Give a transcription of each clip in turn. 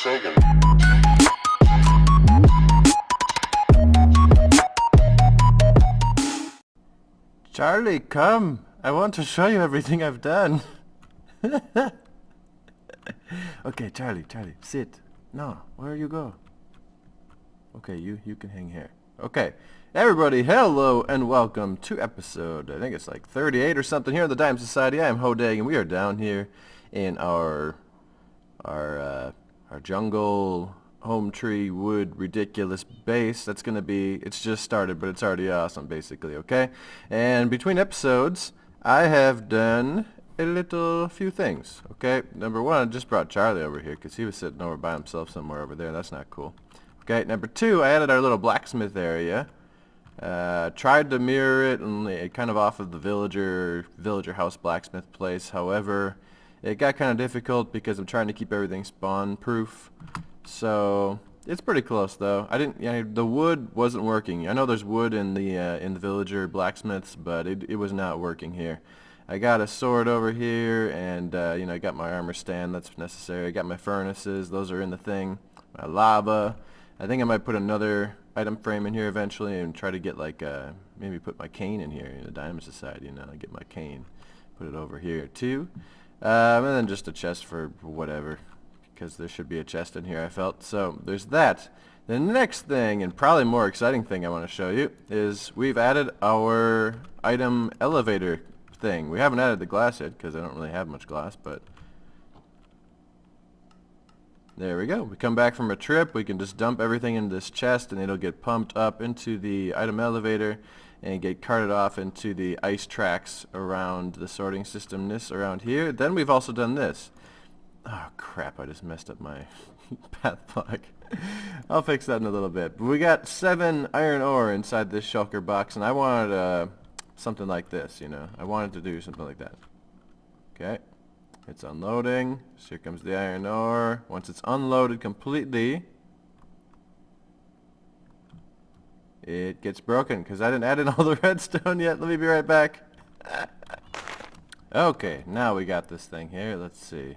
Sagan. Charlie, come! I want to show you everything I've done. Okay, Charlie, sit. No, where you go? Okay, you can hang here. Okay, everybody, hello and welcome to episode, I think it's like 38 or something here in the Dime Society. I am Hodag, and we are down here in our jungle home tree wood ridiculous base. That's gonna be, it's just started, but it's already awesome, basically. Okay, and between episodes I have done a few things. Okay, number one, I just brought Charlie over here because he was sitting over by himself somewhere over there. That's not cool. Okay, number two, I added our little blacksmith area. Tried to mirror it and kind of off of the villager house blacksmith place. However, it got kind of difficult because I'm trying to keep everything spawn proof. So it's pretty close though. The wood wasn't working. I know there's wood in the villager blacksmiths, but it was not working here. I got a sword over here, and I got my armor stand that's necessary. I got my furnaces; those are in the thing. My lava. I think I might put another item frame in here eventually, and try to get like maybe put my cane in here in the Diamond Society. Get my cane, put it over here too, and then just a chest for whatever, because there should be a chest in here, I felt. So there's that. The next thing, and probably more exciting thing I want to show you, is we've added our item elevator thing. We haven't added the glass yet because I don't really have much glass, but there we go. We come back from a trip, we can just dump everything in this chest and it'll get pumped up into the item elevator and get carted off into the ice tracks around the sorting system around here. Then we've also done this. Oh crap, I just messed up my path block. I'll fix that in a little bit. But we got 7 iron ore inside this shulker box, and I wanted something like this, I wanted to do something like that. Okay. It's unloading. So here comes the iron ore. Once it's unloaded completely, it gets broken because I didn't add in all the redstone yet. Let me be right back. Okay, now we got this thing here. Let's see.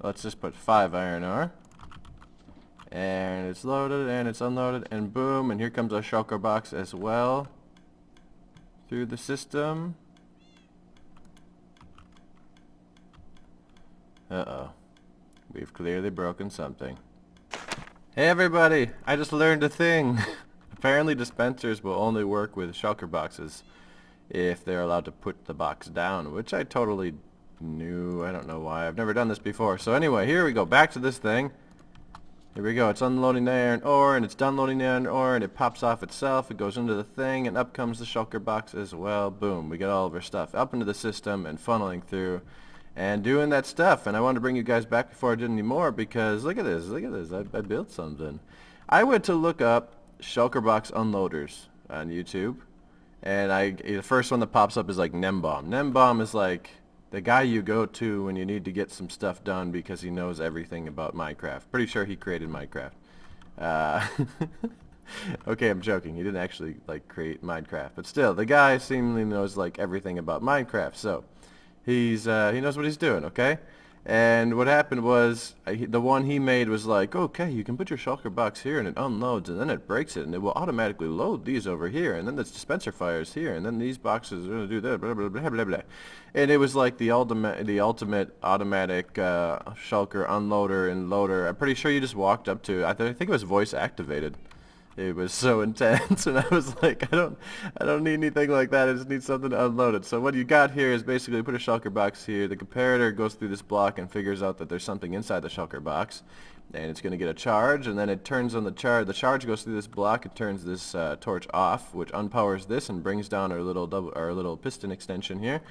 Let's just put 5 iron ore. And it's loaded and it's unloaded and boom, and here comes our shulker box as well through the system. Uh-oh. We've clearly broken something. Hey everybody! I just learned a thing! Apparently dispensers will only work with shulker boxes if they're allowed to put the box down, which I totally knew. I don't know why. I've never done this before. So anyway, here we go. Back to this thing. Here we go. It's unloading the iron ore, and it's done loading the iron ore, and it pops off itself. It goes into the thing, and up comes the shulker box as well. Boom. We get all of our stuff up into the system and funneling through and doing that stuff. And I wanted to bring you guys back before I did any more because look at this. I built something. I went to look up shulker box unloaders on YouTube, and the first one that pops up is like Nembomb. Nembomb is like the guy you go to when you need to get some stuff done because he knows everything about Minecraft. Pretty sure he created Minecraft. Okay, I'm joking. He didn't actually create Minecraft, but still, the guy seemingly knows everything about Minecraft. So he knows what he's doing. Okay. And what happened was, the one he made was like, okay, you can put your shulker box here and it unloads and then it breaks it and it will automatically load these over here and then the dispenser fires here and then these boxes are going to do that, blah, blah, blah, blah, blah. And it was like the ultimate automatic shulker unloader and loader. I'm pretty sure you just walked up to, I think it was voice activated. It was so intense, and I was like, I don't need anything like that. I just need something to unload it. So what you got here is basically put a shulker box here. The comparator goes through this block and figures out that there's something inside the shulker box, and it's going to get a charge, and then it turns on the charge. The charge goes through this block. It turns this torch off, which unpowers this and brings down our little piston extension here.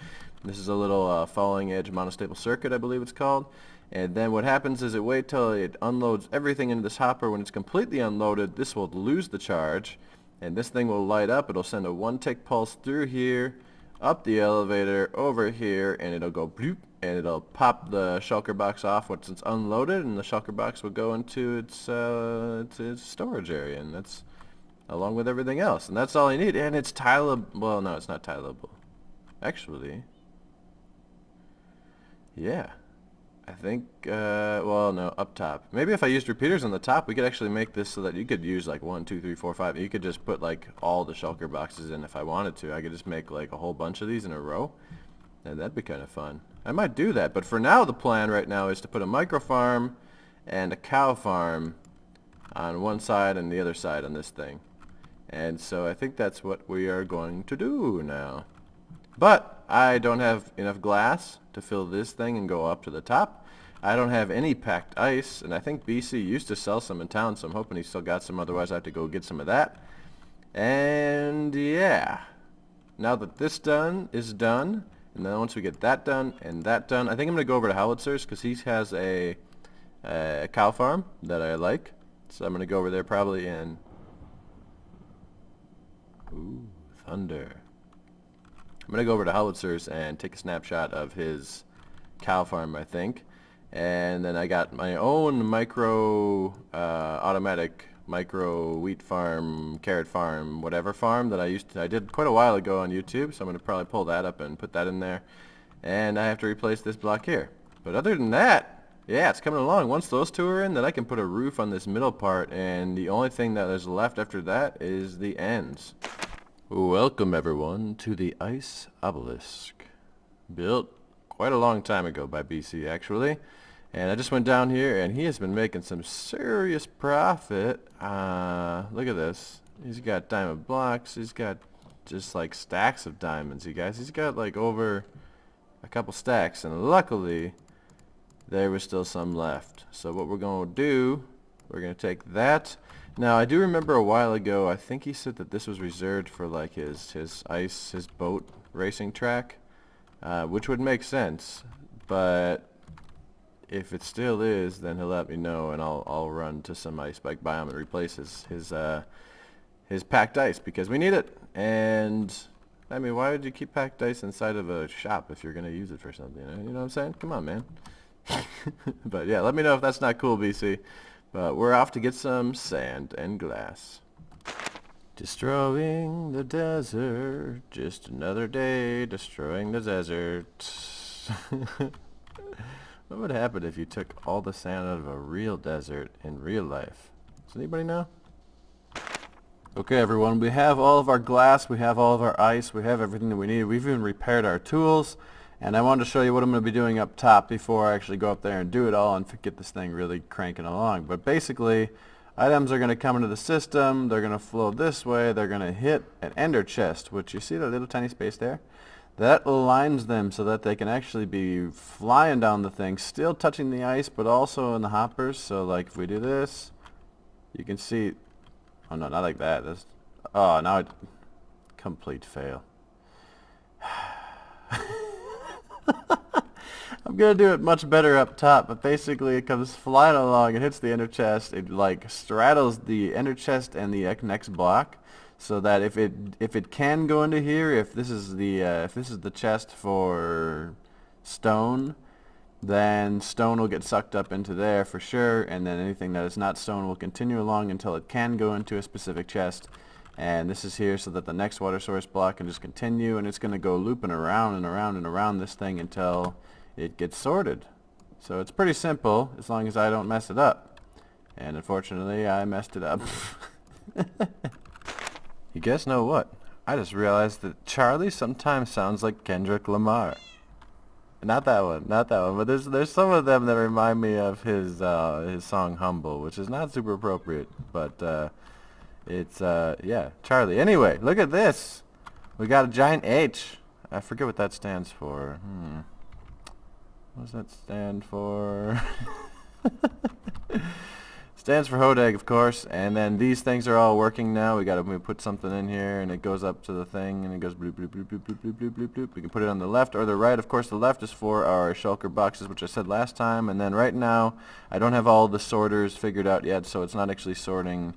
This is a little falling edge monostable circuit, I believe it's called. And then what happens is it waits till it unloads everything into this hopper. When it's completely unloaded, this will lose the charge, and this thing will light up. It'll send a 1-tick pulse through here, up the elevator, over here, and it'll go bloop, and it'll pop the shulker box off once it's unloaded, and the shulker box will go into its storage area, and that's along with everything else. And that's all you need. And it's tileable. Well, no, it's not tileable. Actually, yeah. I think, well, no, up top. Maybe if I used repeaters on the top, we could actually make this so that you could use like 1, 2, 3, 4, 5. You could just put like all the shulker boxes in if I wanted to. I could just make like a whole bunch of these in a row, and that'd be kind of fun. I might do that, but for now the plan right now is to put a micro farm and a cow farm on one side and the other side on this thing. And so I think that's what we are going to do now. But I don't have enough glass to fill this thing and go up to the top. I don't have any packed ice, and I think BC used to sell some in town, so I'm hoping he still got some, otherwise I have to go get some of that. And yeah, now that this done is done, and then once we get that done and that done, I think I'm going to go over to Howitzers because he has a cow farm that I like. So I'm going to go over there probably in... Ooh, thunder. I'm going to go over to Howitzers and take a snapshot of his cow farm, I think. And then I got my own micro, automatic micro wheat farm, carrot farm, whatever farm that I did quite a while ago on YouTube. So I'm going to probably pull that up and put that in there. And I have to replace this block here. But other than that, yeah, it's coming along. Once those two are in, then I can put a roof on this middle part. And the only thing that is left after that is the ends. Welcome everyone to the ice obelisk, built quite a long time ago by BC actually, and I just went down here and he has been making some serious profit. Look at this, he's got diamond blocks, he's got just like stacks of diamonds, you guys. He's got like over a couple stacks, and luckily there was still some left. So what we're going to do, we're going to take that. Now, I do remember a while ago, I think he said that this was reserved for like his boat racing track, which would make sense, but if it still is, then he'll let me know and I'll run to some ice bike biome and replace his packed ice, because we need it. And I mean, why would you keep packed ice inside of a shop if you're going to use it for something? You know what I'm saying? Come on, man. But yeah, let me know if that's not cool, BC. But we're off to get some sand and glass. Destroying the desert, just another day destroying the desert. What would happen if you took all the sand out of a real desert in real life? Does anybody know? Okay everyone, we have all of our glass, we have all of our ice, we have everything that we need. We've even repaired our tools. And I wanted to show you what I'm going to be doing up top before I actually go up there and do it all and get this thing really cranking along. But basically, items are going to come into the system, they're going to flow this way, they're going to hit an ender chest, which you see the little tiny space there? That aligns them so that they can actually be flying down the thing, still touching the ice, but also in the hoppers. So like if we do this, you can see, oh no, not like that. That's, oh, now it, complete fail. I'm gonna do it much better up top, but basically it comes flying along, it hits the ender chest, it like straddles the ender chest and the next block, so that if it can go into here, if this is the chest for stone, then stone will get sucked up into there for sure, and then anything that is not stone will continue along until it can go into a specific chest. And this is here so that the next water source block can just continue, and it's going to go looping around and around and around this thing until it gets sorted. So it's pretty simple as long as I don't mess it up. And unfortunately I messed it up. You guys know what? I just realized that Charlie sometimes sounds like Kendrick Lamar. Not that one, but there's some of them that remind me of his song Humble, which is not super appropriate, but it's, yeah, Charlie. Anyway, look at this. We got a giant H. I forget what that stands for. What does that stand for? Stands for Hodag, of course. And then these things are all working now. We put something in here, and it goes up to the thing, and it goes bloop, bloop, bloop, bloop, bloop, bloop, bloop, bloop, bloop. We can put it on the left or the right. Of course, the left is for our shulker boxes, which I said last time. And then right now, I don't have all the sorters figured out yet, so it's not actually sorting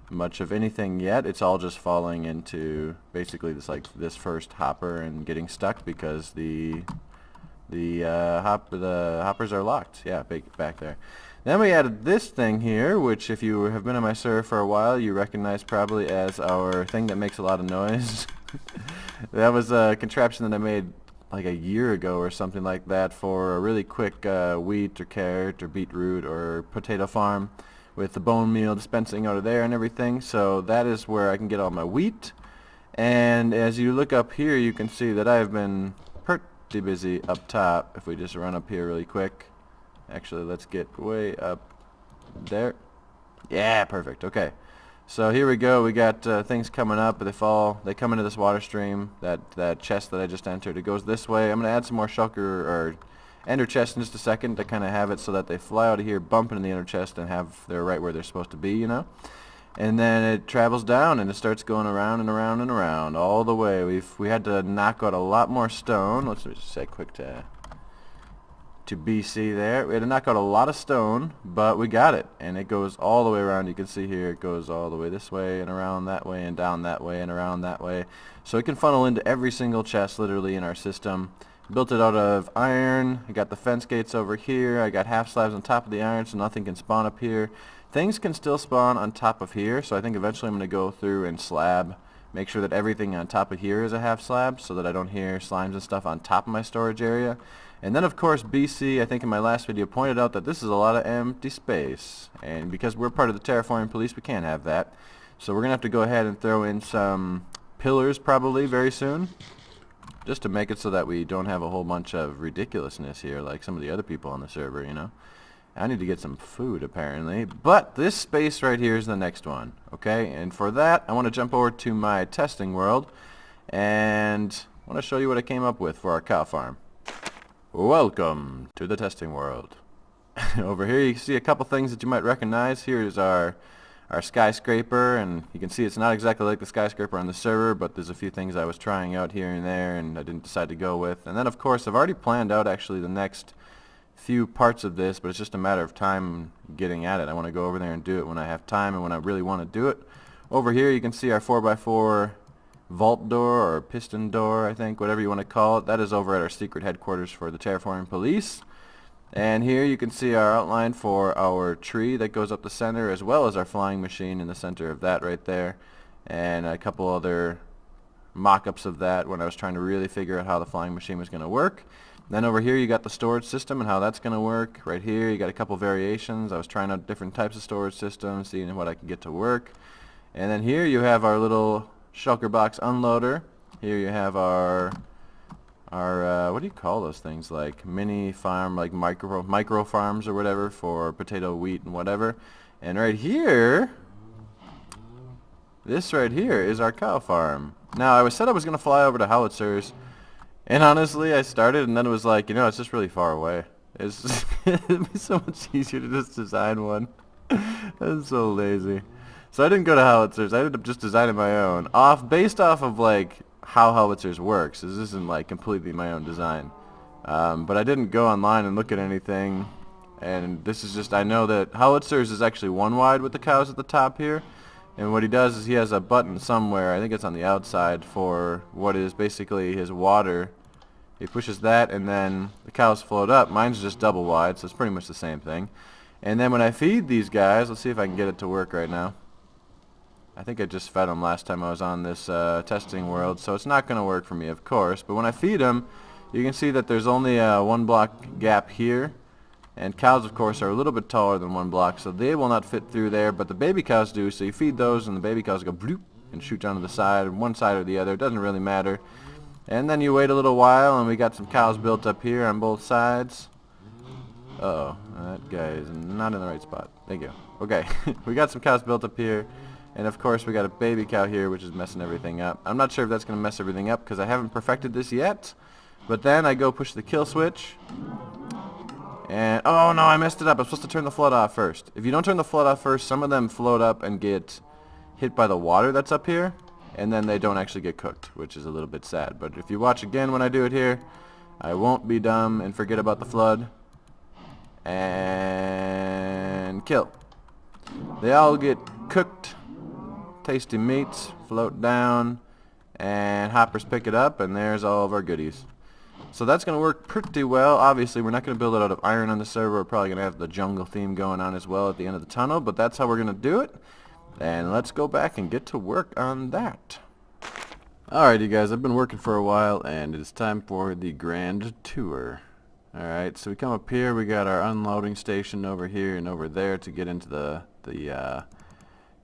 much of anything yet. It's all just falling into basically this first hopper and getting stuck because the hoppers are locked. Yeah, back there. Then we added this thing here, which if you have been on my server for a while, you recognize probably as our thing that makes a lot of noise. That was a contraption that I made like a year ago or something like that for a really quick wheat or carrot or beetroot or potato farm with the bone meal dispensing out of there and everything. So that is where I can get all my wheat. And as you look up here, you can see that I've been pretty busy up top. If we just run up here really quick. Actually, let's get way up there. Yeah, perfect. Okay. So here we go. We got things coming up. They come into this water stream. That chest that I just entered, it goes this way. I'm going to add some more shulker or ender chest in just a second to kind of have it so that they fly out of here, bump into the inner chest, and they're right where they're supposed to be, you know. And then it travels down and it starts going around and around and around all the way. We had to knock out a lot more stone. Let's just say quick to BC there. We had to knock out a lot of stone, but we got it. And it goes all the way around. You can see here it goes all the way this way and around that way and down that way and around that way. So it can funnel into every single chest literally in our system. Built it out of iron. I got the fence gates over here. I got half slabs on top of the iron so nothing can spawn up here. Things can still spawn on top of here, so I think eventually I'm going to go through and slab, make sure that everything on top of here is a half slab so that I don't hear slimes and stuff on top of my storage area. And then of course BC, I think in my last video, pointed out that this is a lot of empty space. And because we're part of the terraforming police, we can't have that. So we're going to have to go ahead and throw in some pillars probably very soon, just to make it so that we don't have a whole bunch of ridiculousness here like some of the other people on the server, you know. I need to get some food apparently, but this space right here is the next one, okay? And for that, I want to jump over to my testing world, and I want to show you what I came up with for our cow farm. Welcome to the testing world. Over here you can see a couple things that you might recognize. Here's our skyscraper, and you can see it's not exactly like the skyscraper on the server, but there's a few things I was trying out here and there and I didn't decide to go with. And then of course I've already planned out actually the next few parts of this, but it's just a matter of time getting at it. I want to go over there and do it when I have time and when I really want to do it. Over here you can see our 4x4 vault door or piston door, I think, whatever you want to call it. That is over at our secret headquarters for the terraforming police. And here you can see our outline for our tree that goes up the center, as well as our flying machine in the center of that right there, and a couple other mock-ups of that when I was trying to really figure out how the flying machine was going to work. Then over here you got the storage system and how that's going to work. Right here you got a couple variations. I was trying out different types of storage systems, seeing what I could get to work. And then here you have our little shulker box unloader. Here you have our what do you call those things, like mini farm, like micro farms or whatever for potato, wheat, and whatever. And right here, this right here is our cow farm. Now I said I was going to fly over to Howitzers, and honestly I started and then it was like, you know, it's just really far away. It's it'd be so much easier to just design one. I'm so lazy. So I didn't go to Howitzers. I ended up just designing my own, based off of like how Howitzers works. This isn't like completely my own design, but I didn't go online and look at anything. And this is just, I know that Howitzers is actually one wide with the cows at the top here, and what he does is he has a button somewhere, I think it's on the outside, for what is basically his water. He pushes that and then the cows float up. Mine's just double wide, so it's pretty much the same thing. And then when I feed these guys, let's see if I can get it to work right now. I think I just fed them last time I was on this testing world, so it's not going to work for me, of course. But when I feed them, you can see that there's only a 1 block gap here. And cows, of course, are a little bit taller than 1 block, so they will not fit through there. But the baby cows do, so you feed those, and the baby cows go bloop and shoot down to the side, one side or the other. It doesn't really matter. And then you wait a little while, and we got some cows built up here on both sides. Uh-oh, that guy is not in the right spot. There you go. Okay, we got some cows built up here. And of course we got a baby cow here, which is messing everything up. I'm not sure if that's going to mess everything up because I haven't perfected this yet. But then I go push the kill switch. And, oh no, I messed it up. I'm supposed to turn the flood off first. If you don't turn the flood off first, some of them float up and get hit by the water that's up here. And then they don't actually get cooked, which is a little bit sad. But if you watch again when I do it here, I won't be dumb and forget about the flood. And kill. They all get cooked. Tasty meats float down, and hoppers pick it up, and there's all of our goodies. So that's going to work pretty well. Obviously we're not going to build it out of iron on the server. We're probably going to have the jungle theme going on as well at the end of the tunnel, but that's how we're going to do it. And let's go back and get to work on that. Alright, you guys, I've been working for a while, and it's time for the grand tour. Alright, so we come up here, we got our unloading station over here and over there to get into the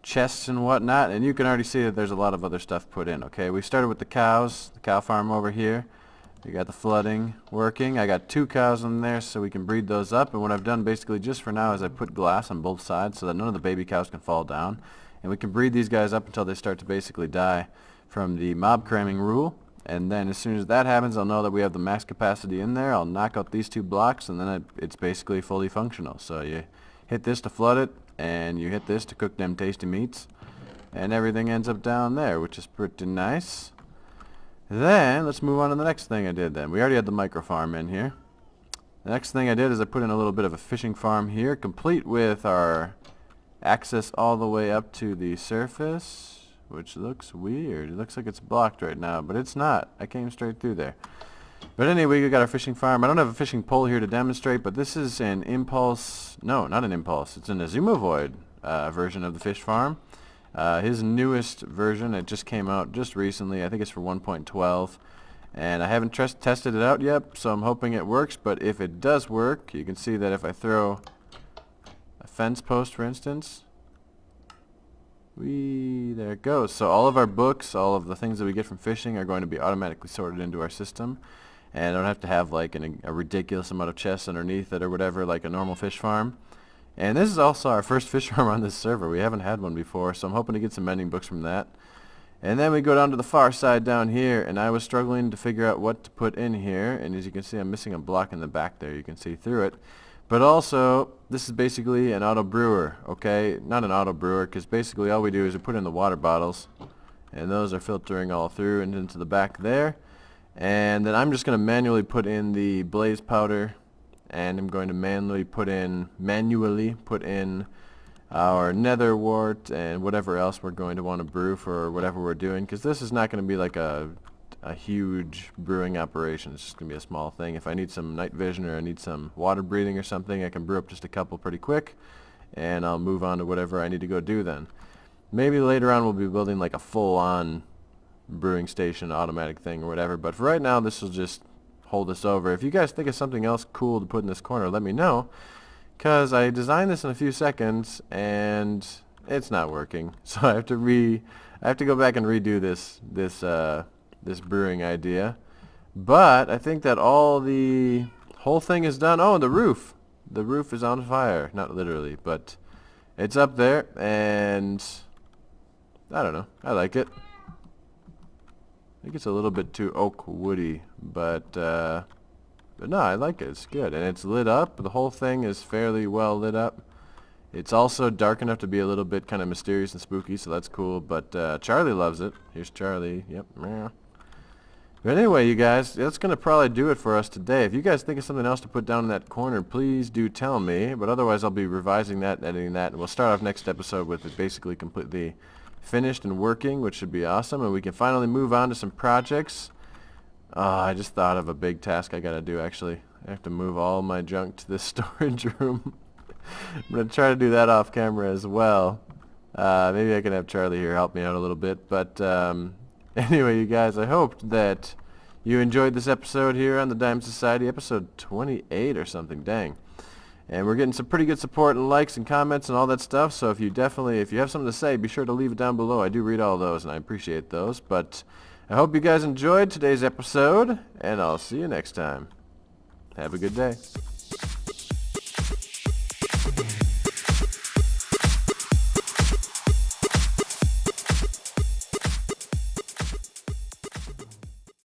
chests and whatnot, and you can already see that there's a lot of other stuff put in, okay? We started with the cows, the cow farm over here. We got the flooding working. I got 2 cows in there so we can breed those up, and what I've done basically just for now is I put glass on both sides so that none of the baby cows can fall down, and we can breed these guys up until they start to basically die from the mob cramming rule. And then as soon as that happens, I'll know that we have the max capacity in there. I'll knock out these 2 blocks, and then it's basically fully functional. So you hit this to flood it, and you hit this to cook them tasty meats, and everything ends up down there, which is pretty nice. Then let's move on to the next thing I did then. We already had the micro farm in here. The next thing I did is I put in a little bit of a fishing farm here, complete with our access all the way up to the surface, which looks weird. It looks like it's blocked right now, but it's not. I came straight through there. But anyway, we got our fishing farm. I don't have a fishing pole here to demonstrate, but this is an Impulse, no, not an Impulse. It's an Azumovoid version of the fish farm. His newest version, it just came out just recently. I think it's for 1.12, and I haven't tested it out yet, so I'm hoping it works. But if it does work, you can see that if I throw a fence post, for instance, there it goes. So all of our books, all of the things that we get from fishing are going to be automatically sorted into our system, and I don't have to have like a ridiculous amount of chests underneath it or whatever like a normal fish farm. And this is also our first fish farm on this server. We haven't had one before, so I'm hoping to get some mending books from that. And then we go down to the far side down here, and I was struggling to figure out what to put in here. And as you can see, I'm missing a block in the back there. You can see through it. But also, this is basically an auto brewer, okay? Not an auto brewer, because basically all we do is we put in the water bottles, and those are filtering all through and into the back there. And then I'm just going to manually put in the blaze powder, and I'm going to manually put in our nether wart and whatever else we're going to want to brew for whatever we're doing, because this is not going to be like a huge brewing operation. It's just going to be a small thing. If I need some night vision or I need some water breathing or something, I can brew up just a couple pretty quick, and I'll move on to whatever I need to go do then. Maybe later on we'll be building like a full-on brewing station automatic thing or whatever, but for right now this will just hold us over. If you guys think of something else cool to put in this corner, let me know, because I designed this in a few seconds and it's not working. So I have to go back and redo this brewing idea. But I think that the whole thing is done. Oh, and the roof is on fire. Not literally, but it's up there, and I don't know, I like it. I think it's a little bit too oak woody, but no, I like it. It's good, and it's lit up. The whole thing is fairly well lit up. It's also dark enough to be a little bit kind of mysterious and spooky, so that's cool. But Charlie loves it. Here's Charlie. Yep. But anyway, you guys, that's going to probably do it for us today. If you guys think of something else to put down in that corner, please do tell me. But otherwise, I'll be revising that and editing that, and we'll start off next episode with it basically completely finished and working, which should be awesome, and we can finally move on to some projects. I just thought of a big task I gotta do. Actually, I have to move all my junk to this storage room. I'm gonna try to do that off camera as well. Maybe I can have Charlie here help me out a little bit, but anyway, you guys, I hope that you enjoyed this episode here on the Diamond Society, episode 28 or something. Dang. And we're getting some pretty good support and likes and comments and all that stuff, so if you have something to say, be sure to leave it down below. I do read all those, and I appreciate those. But I hope you guys enjoyed today's episode, and I'll see you next time. Have a good day.